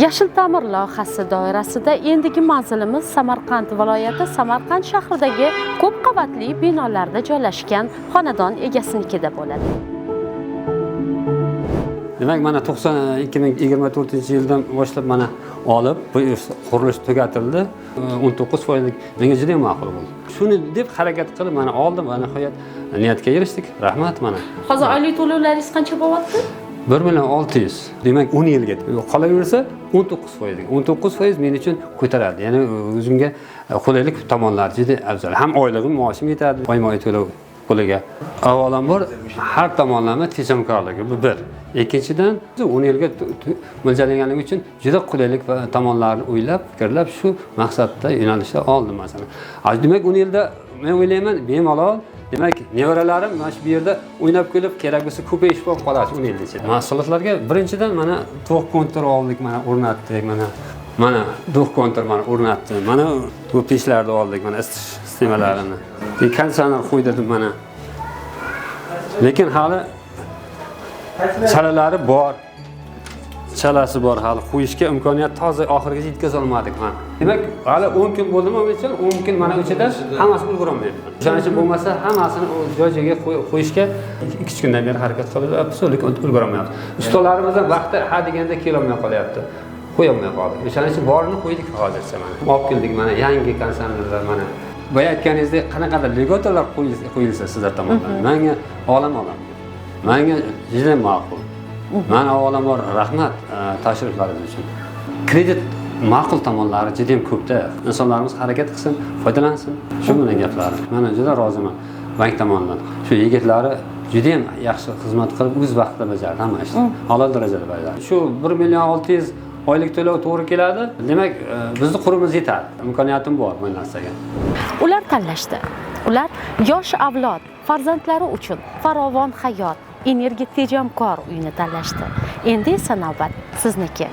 Yashil ta'mir loyihasi doirasida endigi manzilimiz Samarqand viloyati Samarqand shahridagi ko'p qavatli binolarda joylashgan xonadon egasinikida bo'ladi. Demak, mana 2024-yildan boshlab mana olib, bu qurilish tugatildi. 19% menga juda ham ma'qul bo'ldi. Shuni deb harakat qilib mana oldim va nihoyat niyatga erishdik. Rahmat mana. Hozir oylik to'lovlaringiz qancha bo'lyapti? 1.600.000. Demak, 10 yilga qolaversa 19%. 19% men uchun ko'taradi. Ya'ni o'zimga qulaylik tomonlari juda afzal. Ham oyligim, maoshim yetadi. Oyma-oy to'lov puliga. Avvalambor har tomonlama tejamkorligi bu bir. Ikkinchidan 10 yilga mo'ljallanganligi uchun juda qulaylik va tomonlarni o'ylab, fikrlab shu maqsadda yo'nalishda oldim masalan. Demak, 10 yilda men o'ylayman, bemalol. Demak, nevaralarim mana shu yerda o'ynab kelib, kerak bo'lsa ko'payish bo'lib qoladi 10 yil ichida. Mahsulotlarga birinchidan mana to'q kontur oldik, mana o'rnatdik, mana to'q kontur mana o'rnatdim. Mana bu pechlarni oldik, mana isitmalarini. Konditsioner qo'ydim mana. Lekin hali chalalari bor. Chalasi bor, hali qo'yishga imkoniyat toza oxirigacha yetkaza olmadik mana. Demak, hali 10 kun bo'ldimi o'ycha, 10 kun mana o'chida hammasini ulgurolmayapman. O'shaning uchun bo'lmasa hammasini joy-joyiga qo'yishga 2 kundan beri harakat qilyapmiz, lekin ulgurolmayapmiz. Ustalarimizdan vaqti ha deganda kelolmay qolyapti. Qo'yolmay qoldik. O'shaning uchun borini qo'ydik hozircha mana. Olib keldik mana yangi konsernlar mana. Boya aytganingizdek qanaqadir legotalar qo'yilsa sizlar tomonidan menga olam. Menga juda ma'qul. Men avvalambor rahmat tashriflaringiz uchun. Kredit ma'qul tomonlari juda ham ko'pda. Insonlarimiz harakat qilsin, foydalansin. Shu bilan gaplarim. Men juda roziman bank tomonidan. Shu yigitlari juda ham yaxshi xizmat qilib, o'z vaqtida bajardi hamma ishni. A'lo darajada bajardi. Shu 1.600.000 oylik to'lov to'g'ri keladi. Demak, bizning qurimiz yetadi. Imkoniyatim bor bu narsaga. Ular tanlashdi. Ular yosh avlod, farzandlari uchun farovon hayot, energiya tejamkor uyni tanlashdi. Endi esa navbat sizniki.